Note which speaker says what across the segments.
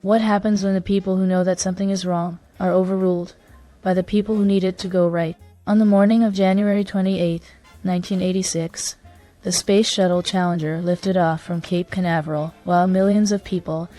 Speaker 1: What happens when the people who know that something is wrong are overruled by the people who need it to go right? On the morning of January 28, 1986, the Space Shuttle Challenger lifted off from Cape Canaveral while millions of people,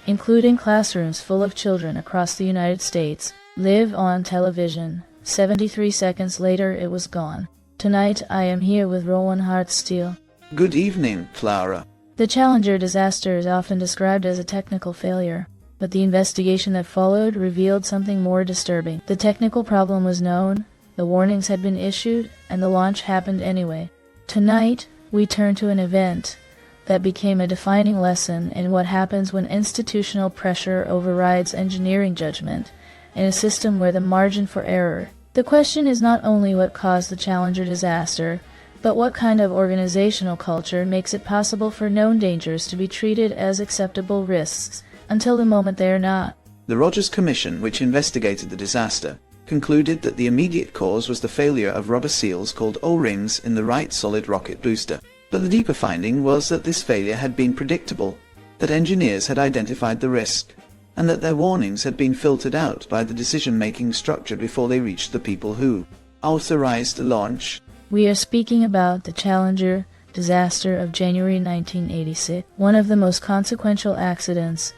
Speaker 1: including classrooms full of children across the United States, live on television. 73 seconds later, it was gone. Tonight, I am here with Rowan Hartsteele.
Speaker 2: Good evening, Clara.
Speaker 1: The Challenger disaster is often described as a technical failure, but the investigation that followed revealed something more disturbing. The technical problem was known, the warnings had been issued, and the launch happened anyway. Tonight, we turn to an event that became a defining lesson in what happens when institutional pressure overrides engineering judgment in a system where the margin for error. The question is not only what caused the Challenger disaster, but what kind of organizational culture makes it possible for known dangers to be treated as acceptable risks until the moment they are not.
Speaker 2: The Rogers Commission, which investigated the disaster, concluded that the immediate cause was the failure of rubber seals called O-rings in the right solid rocket booster. But the deeper finding was that this failure had been predictable, that engineers had identified the risk, and that their warnings had been filtered out by the decision-making structure before they reached the people who authorized the launch.
Speaker 1: We are speaking about the Challenger disaster of January 1986, one of the most consequential accidents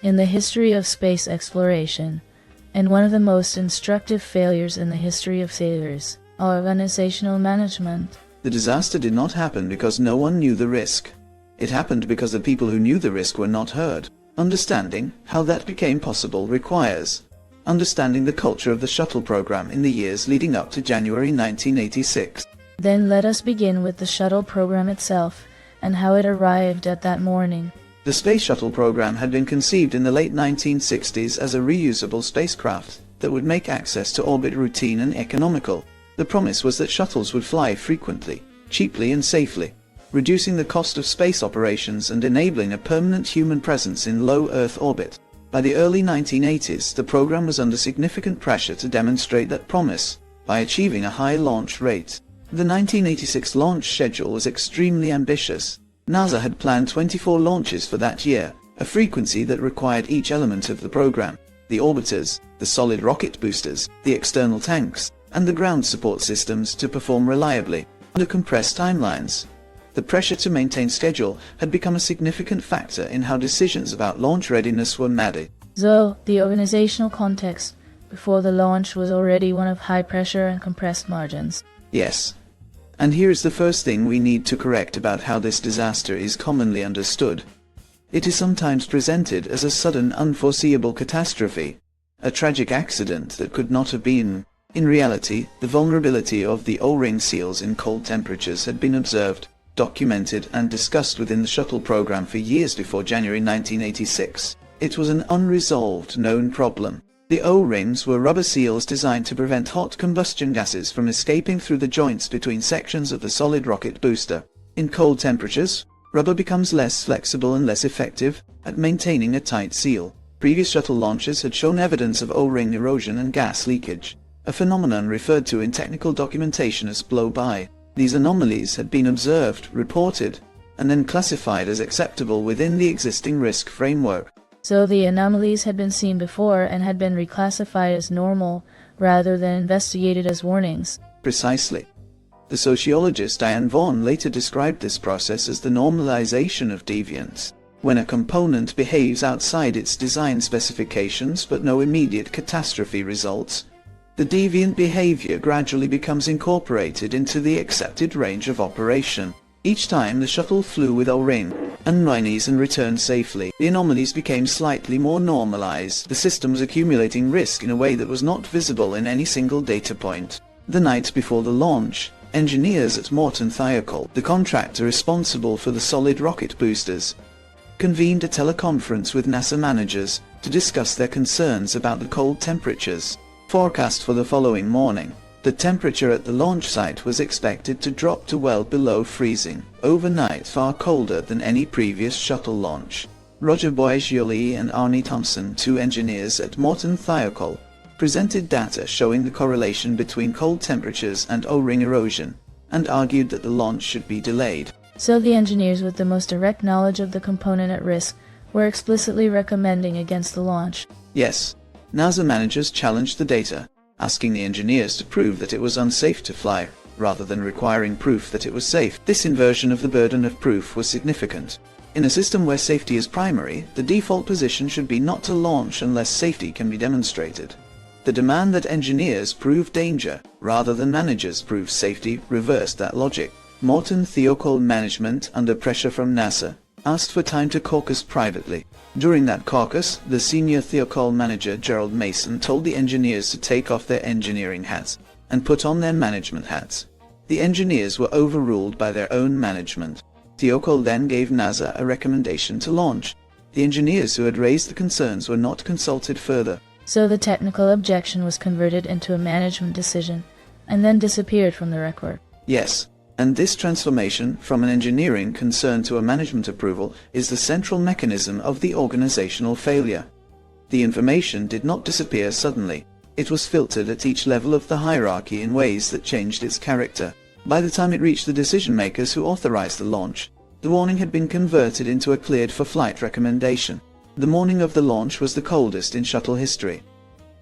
Speaker 1: in the history of space exploration, and one of the most instructive failures in the history of failures, organizational management.
Speaker 2: The disaster did not happen because no one knew the risk. It happened because the people who knew the risk were not heard. Understanding how that became possible requires understanding the culture of the shuttle program in the years leading up to January 1986.
Speaker 1: Then let us begin with the shuttle program itself and how it arrived at that morning.
Speaker 2: The Space Shuttle program had been conceived in the late 1960s as a reusable spacecraft that would make access to orbit routine and economical. The promise was that shuttles would fly frequently, cheaply and safely, reducing the cost of space operations and enabling a permanent human presence in low Earth orbit. By the early 1980s, the program was under significant pressure to demonstrate that promise by achieving a high launch rate. The 1986 launch schedule was extremely ambitious. NASA had planned 24 launches for that year, a frequency that required each element of the program: the orbiters, the solid rocket boosters, the external tanks, and the ground support systems to perform reliably under compressed timelines. The pressure to maintain schedule had become a significant factor in how decisions about launch readiness were made.
Speaker 1: So, the organizational context before the launch was already one of high pressure and compressed margins.
Speaker 2: Yes. And here is the first thing we need to correct about how this disaster is commonly understood. It is sometimes presented as a sudden, unforeseeable catastrophe, a tragic accident that could not have been. In reality, the vulnerability of the O-ring seals in cold temperatures had been observed, documented and discussed within the shuttle program for years before January 1986. It was an unresolved known problem. The O-rings were rubber seals designed to prevent hot combustion gases from escaping through the joints between sections of the solid rocket booster. In cold temperatures, rubber becomes less flexible and less effective at maintaining a tight seal. Previous shuttle launches had shown evidence of O-ring erosion and gas leakage, a phenomenon referred to in technical documentation as blow-by. These anomalies had been observed, reported, and then classified as acceptable within the existing risk framework.
Speaker 1: So the anomalies had been seen before and had been reclassified as normal rather than investigated as warnings.
Speaker 2: Precisely. The sociologist Diane Vaughan later described this process as the normalization of deviance. When a component behaves outside its design specifications but no immediate catastrophe results, the deviant behavior gradually becomes incorporated into the accepted range of operation. Each time the shuttle flew with O-ring anomalies and returned safely, the anomalies became slightly more normalized. The system was accumulating risk in a way that was not visible in any single data point. The night before the launch, engineers at Morton Thiokol, the contractor responsible for the solid rocket boosters, convened a teleconference with NASA managers to discuss their concerns about the cold temperatures. Forecast for the following morning. The temperature at the launch site was expected to drop to well below freezing, overnight far colder than any previous shuttle launch. Roger Boisjoli and Arnie Thompson, two engineers at Morton Thiokol, presented data showing the correlation between cold temperatures and O-ring erosion, and argued that the launch should be delayed.
Speaker 1: So the engineers with the most direct knowledge of the component at risk were explicitly recommending against the launch.
Speaker 2: Yes, NASA managers challenged the data, asking the engineers to prove that it was unsafe to fly, rather than requiring proof that it was safe. This inversion of the burden of proof was significant. In a system where safety is primary, the default position should be not to launch unless safety can be demonstrated. The demand that engineers prove danger, rather than managers prove safety, reversed that logic. Morton Thiokol management, under pressure from NASA, asked for time to caucus privately. During that caucus, the senior Thiokol manager Gerald Mason told the engineers to take off their engineering hats and put on their management hats. The engineers were overruled by their own management. Thiokol then gave NASA a recommendation to launch. The engineers who had raised the concerns were not consulted further.
Speaker 1: So the technical objection was converted into a management decision, and then disappeared from the record.
Speaker 2: Yes, and this transformation from an engineering concern to a management approval is the central mechanism of the organizational failure. The information did not disappear suddenly. It was filtered at each level of the hierarchy in ways that changed its character. By the time it reached the decision-makers who authorized the launch, the warning had been converted into a cleared-for-flight recommendation. The morning of the launch was the coldest in shuttle history.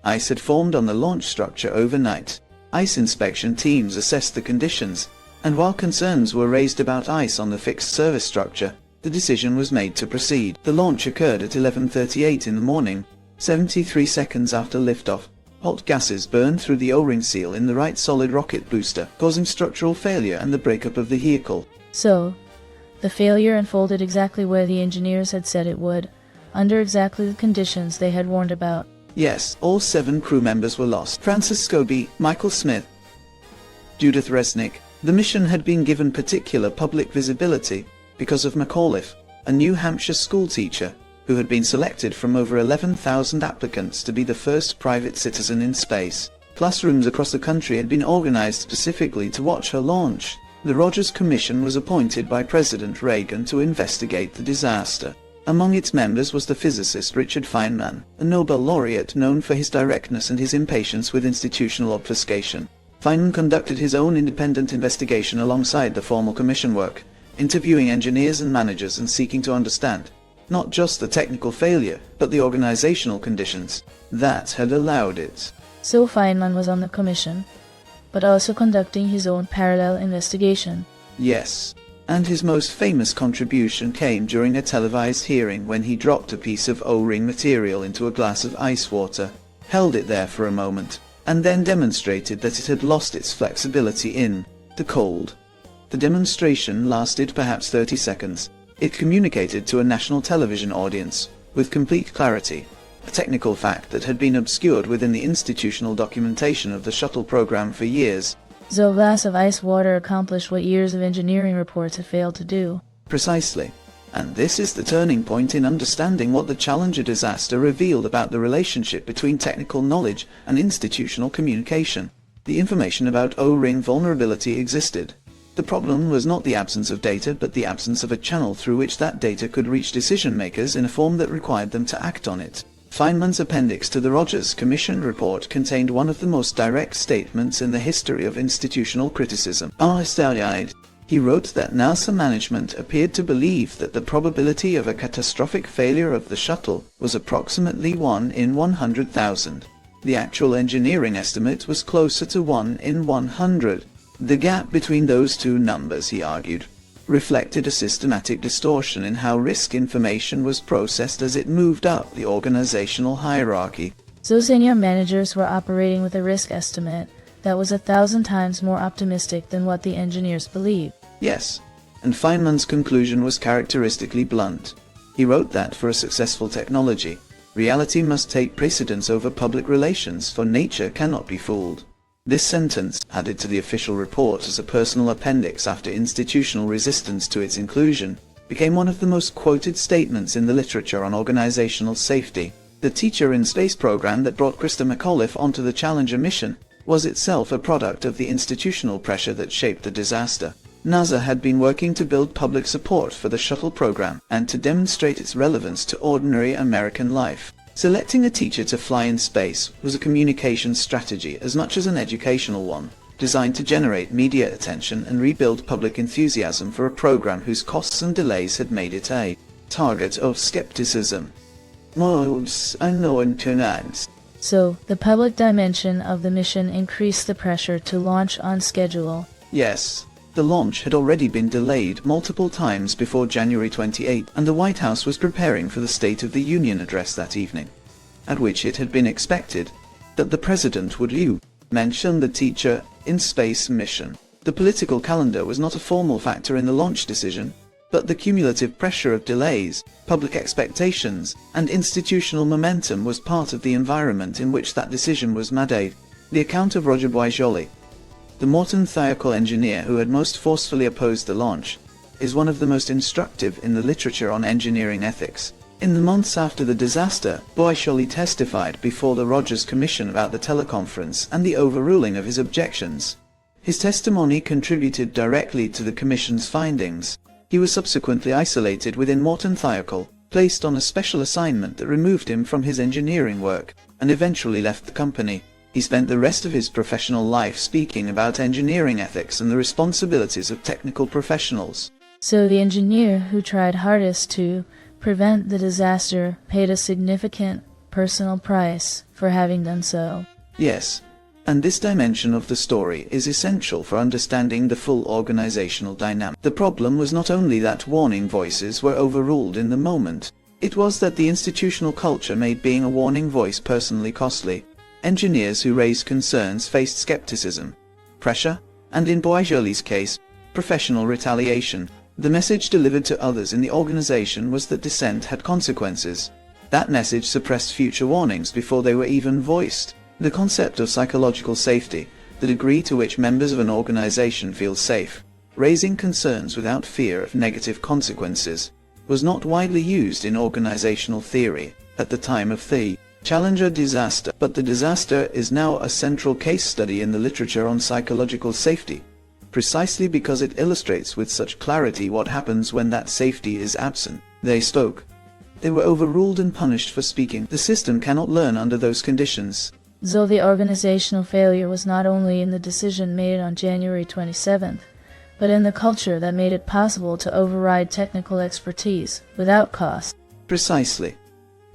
Speaker 2: Ice had formed on the launch structure overnight. Ice inspection teams assessed the conditions, and while concerns were raised about ice on the fixed service structure, the decision was made to proceed. The launch occurred at 11:38 in the morning, 73 seconds after liftoff. Hot gases burned through the O-ring seal in the right solid rocket booster, causing structural failure and the breakup of the vehicle.
Speaker 1: So, the failure unfolded exactly where the engineers had said it would, under exactly the conditions they had warned about.
Speaker 2: Yes, all 7 crew members were lost. Francis Scobie, Michael Smith, Judith Resnick. The mission had been given particular public visibility because of McAuliffe, a New Hampshire schoolteacher who had been selected from over 11,000 applicants to be the first private citizen in space. Classrooms across the country had been organized specifically to watch her launch. The Rogers Commission was appointed by President Reagan to investigate the disaster. Among its members was the physicist Richard Feynman, a Nobel laureate known for his directness and his impatience with institutional obfuscation. Feynman conducted his own independent investigation alongside the formal commission work, interviewing engineers and managers and seeking to understand not just the technical failure, but the organizational conditions that had allowed it.
Speaker 1: So Feynman was on the commission, but also conducting his own parallel investigation.
Speaker 2: Yes. And his most famous contribution came during a televised hearing when he dropped a piece of O-ring material into a glass of ice water, held it there for a moment, and then demonstrated that it had lost its flexibility in the cold. The demonstration lasted perhaps 30 seconds. It communicated to a national television audience, with complete clarity, a technical fact that had been obscured within the institutional documentation of the shuttle program for years.
Speaker 1: So a glass of ice water accomplished what years of engineering reports had failed to do.
Speaker 2: Precisely. And this is the turning point in understanding what the Challenger disaster revealed about the relationship between technical knowledge and institutional communication. The information about O-ring vulnerability existed. The problem was not the absence of data, but the absence of a channel through which that data could reach decision-makers in a form that required them to act on it. Feynman's appendix to the Rogers Commission report contained one of the most direct statements in the history of institutional criticism. He wrote that NASA management appeared to believe that the probability of a catastrophic failure of the shuttle was approximately 1 in 100,000. The actual engineering estimate was closer to 1 in 100. The gap between those two numbers, he argued, reflected a systematic distortion in how risk information was processed as it moved up the organizational hierarchy.
Speaker 1: So senior managers were operating with a risk estimate that was 1,000 times more optimistic than what the engineers believed.
Speaker 2: Yes, and Feynman's conclusion was characteristically blunt. He wrote that for a successful technology, reality must take precedence over public relations, for nature cannot be fooled. This sentence, added to the official report as a personal appendix after institutional resistance to its inclusion, became one of the most quoted statements in the literature on organizational safety. The Teacher in Space program that brought Krista McAuliffe onto the Challenger mission was itself a product of the institutional pressure that shaped the disaster. NASA had been working to build public support for the shuttle program and to demonstrate its relevance to ordinary American life. Selecting a teacher to fly in space was a communications strategy as much as an educational one, designed to generate media attention and rebuild public enthusiasm for a program whose costs and delays had made it a target of skepticism. Modes unknown tonight.
Speaker 1: So, the public dimension of the mission increased the pressure to launch on schedule.
Speaker 2: Yes, the launch had already been delayed multiple times before January 28, and the White House was preparing for the State of the Union address that evening, at which it had been expected that the President would mention the teacher in space mission. The political calendar was not a formal factor in the launch decision, but the cumulative pressure of delays, public expectations, and institutional momentum was part of the environment in which that decision was made. The account of Roger Boisjoli, the Morton Thiokol engineer who had most forcefully opposed the launch, is one of the most instructive in the literature on engineering ethics. In the months after the disaster, Boisjoli testified before the Rogers Commission about the teleconference and the overruling of his objections. His testimony contributed directly to the Commission's findings. He was subsequently isolated within Morton Thiokol, placed on a special assignment that removed him from his engineering work, and eventually left the company. He spent the rest of his professional life speaking about engineering ethics and the responsibilities of technical professionals.
Speaker 1: So the engineer who tried hardest to prevent the disaster paid a significant personal price for having done so.
Speaker 2: Yes, and this dimension of the story is essential for understanding the full organizational dynamic. The problem was not only that warning voices were overruled in the moment, it was that the institutional culture made being a warning voice personally costly. Engineers who raised concerns faced skepticism, pressure, and in Boisjoli's case, professional retaliation. The message delivered to others in the organization was that dissent had consequences. That message suppressed future warnings before they were even voiced. The concept of psychological safety, the degree to which members of an organization feel safe, raising concerns without fear of negative consequences, was not widely used in organizational theory at the time of the Challenger disaster, but the disaster is now a central case study in the literature on psychological safety, precisely because it illustrates with such clarity what happens when that safety is absent. They spoke. They were overruled and punished for speaking. The system cannot learn under those conditions.
Speaker 1: So the organizational failure was not only in the decision made on January 27th, but in the culture that made it possible to override technical expertise without cost.
Speaker 2: Precisely.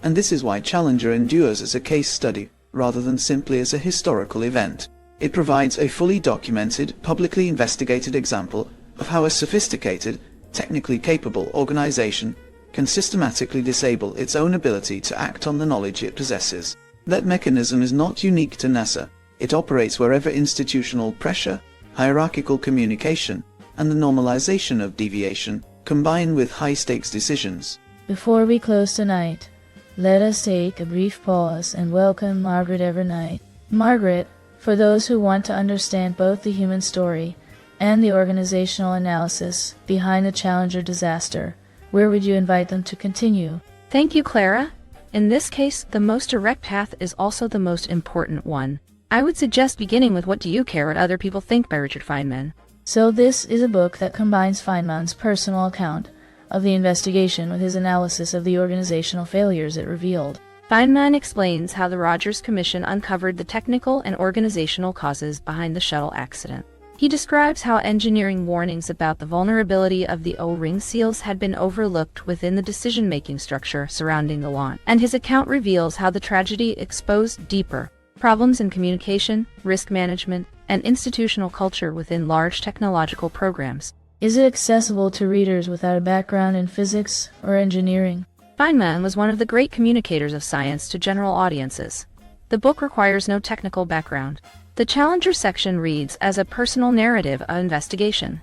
Speaker 2: And this is why Challenger endures as a case study, rather than simply as a historical event. It provides a fully documented, publicly investigated example of how a sophisticated, technically capable organization can systematically disable its own ability to act on the knowledge it possesses. That mechanism is not unique to NASA. It operates wherever institutional pressure, hierarchical communication, and the normalization of deviation combine with high-stakes decisions.
Speaker 1: Before we close tonight, let us take a brief pause and welcome Margaret Evernight. Margaret, for those who want to understand both the human story and the organizational analysis behind the Challenger disaster, where would you invite them to continue?
Speaker 3: Thank you, Clara. In this case, the most direct path is also the most important one. I would suggest beginning with What Do You Care What Other People Think by Richard Feynman.
Speaker 1: So this is a book that combines Feynman's personal account of the investigation with his analysis of the organizational failures it revealed.
Speaker 3: Feynman explains how the Rogers Commission uncovered the technical and organizational causes behind the shuttle accident. He describes how engineering warnings about the vulnerability of the O-ring seals had been overlooked within the decision-making structure surrounding the launch, and his account reveals how the tragedy exposed deeper problems in communication, risk management, and institutional culture within large technological programs.
Speaker 1: Is it accessible to readers without a background in physics or engineering?
Speaker 3: Feynman was one of the great communicators of science to general audiences. The book requires no technical background. The Challenger section reads as a personal narrative of investigation,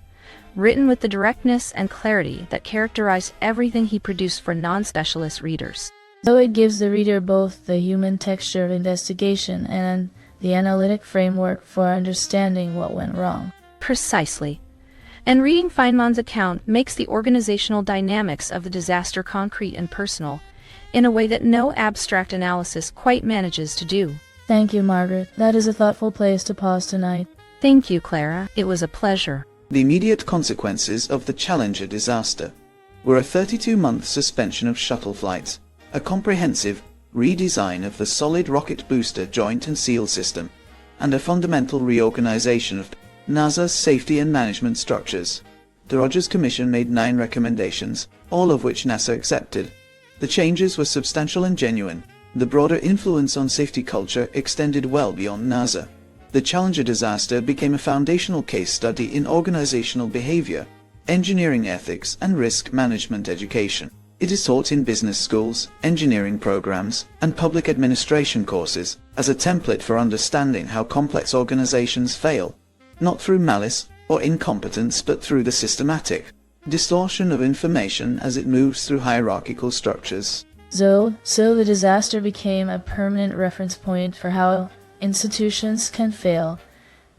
Speaker 3: written with the directness and clarity that characterized everything he produced for non-specialist readers.
Speaker 1: So it gives the reader both the human texture of investigation and the analytic framework for understanding what went wrong.
Speaker 3: Precisely. And reading Feynman's account makes the organizational dynamics of the disaster concrete and personal, in a way that no abstract analysis quite manages to do.
Speaker 1: Thank you, Margaret. That is a thoughtful place to pause tonight.
Speaker 3: Thank you, Clara. It was a pleasure.
Speaker 2: The immediate consequences of the Challenger disaster were a 32-month suspension of shuttle flights, a comprehensive redesign of the solid rocket booster joint and seal system, and a fundamental reorganization of NASA's safety and management structures. The Rogers Commission made 9 recommendations, all of which NASA accepted. The changes were substantial and genuine. The broader influence on safety culture extended well beyond NASA. The Challenger disaster became a foundational case study in organizational behavior, engineering ethics, and risk management education. It is taught in business schools, engineering programs, and public administration courses as a template for understanding how complex organizations fail, not through malice or incompetence but through the systematic distortion of information as it moves through hierarchical structures.
Speaker 1: So the disaster became a permanent reference point for how institutions can fail,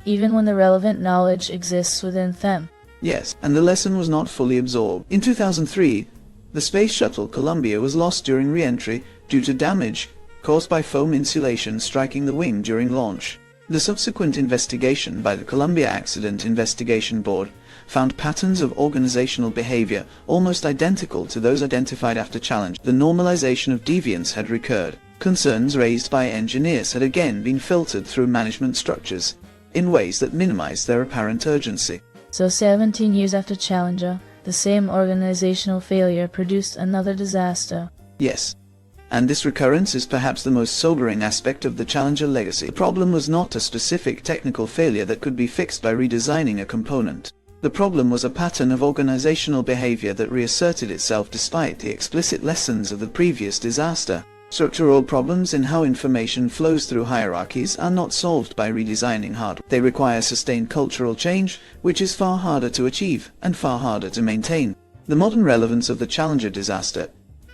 Speaker 1: even when the relevant knowledge exists within them.
Speaker 2: Yes, and the lesson was not fully absorbed. In 2003, the Space Shuttle Columbia was lost during re-entry due to damage caused by foam insulation striking the wing during launch. The subsequent investigation by the Columbia Accident Investigation Board found patterns of organizational behavior almost identical to those identified after Challenge. The normalization of deviance had recurred. Concerns raised by engineers had again been filtered through management structures in ways that minimized their apparent urgency.
Speaker 1: So 17 years after Challenger, the same organizational failure produced another disaster.
Speaker 2: Yes. And this recurrence is perhaps the most sobering aspect of the Challenger legacy. The problem was not a specific technical failure that could be fixed by redesigning a component. The problem was a pattern of organizational behavior that reasserted itself despite the explicit lessons of the previous disaster. Structural problems in how information flows through hierarchies are not solved by redesigning hardware. They require sustained cultural change, which is far harder to achieve and far harder to maintain. The modern relevance of the Challenger disaster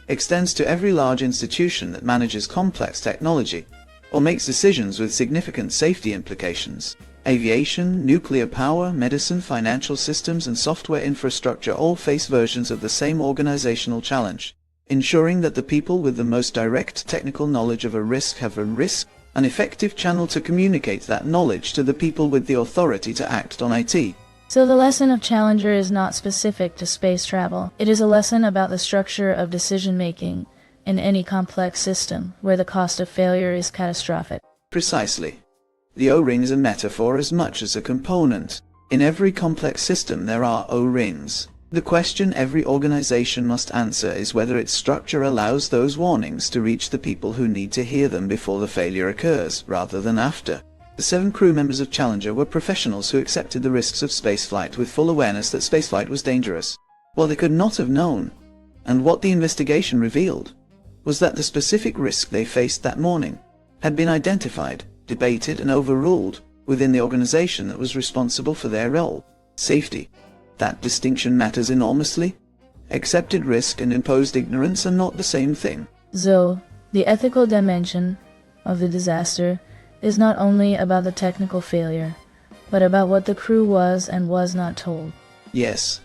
Speaker 2: extends to every large institution that manages complex technology or makes decisions with significant safety implications. Aviation, nuclear power, medicine, financial systems, and software infrastructure all face versions of the same organizational challenge, ensuring that the people with the most direct technical knowledge of a risk have an effective channel to communicate that knowledge to the people with the authority to act on IT.
Speaker 1: So the lesson of Challenger is not specific to space travel. It is a lesson about the structure of decision-making in any complex system where the cost of failure is catastrophic.
Speaker 2: Precisely. The O-ring is a metaphor as much as a component. In every complex system there are O-rings. The question every organization must answer is whether its structure allows those warnings to reach the people who need to hear them before the failure occurs, rather than after. The 7 crew members of Challenger were professionals who accepted the risks of spaceflight with full awareness that spaceflight was dangerous. What they could not have known, and what the investigation revealed, was that the specific risk they faced that morning had been identified, debated, and overruled within the organization that was responsible for their role. Safety. That distinction matters enormously. Accepted risk and imposed ignorance are not the same thing.
Speaker 1: So, the ethical dimension of the disaster is not only about the technical failure, but about what the crew was and was not told.
Speaker 2: Yes.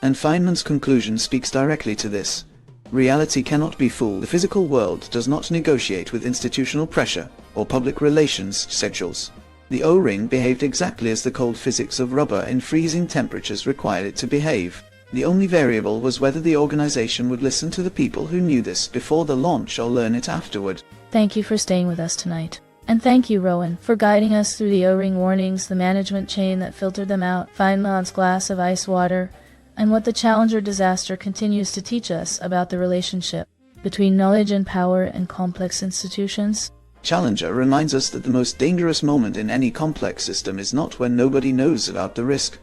Speaker 2: And Feynman's conclusion speaks directly to this. Reality cannot be fooled. The physical world does not negotiate with institutional pressure or public relations schedules. The O-ring behaved exactly as the cold physics of rubber in freezing temperatures required it to behave. The only variable was whether the organization would listen to the people who knew this before the launch or learn it afterward.
Speaker 1: Thank you for staying with us tonight. And thank you, Rowan, for guiding us through the O-ring warnings, the management chain that filtered them out, Feynman's glass of ice water, and what the Challenger disaster continues to teach us about the relationship between knowledge and power in complex institutions.
Speaker 2: Challenger reminds us that the most dangerous moment in any complex system is not when nobody knows about the risk.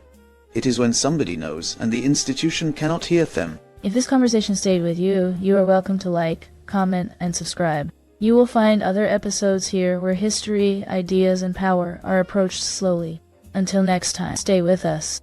Speaker 2: It is when somebody knows and the institution cannot hear them.
Speaker 1: If this conversation stayed with you, you are welcome to like, comment, and subscribe. You will find other episodes here where history, ideas, and power are approached slowly. Until next time, stay with us.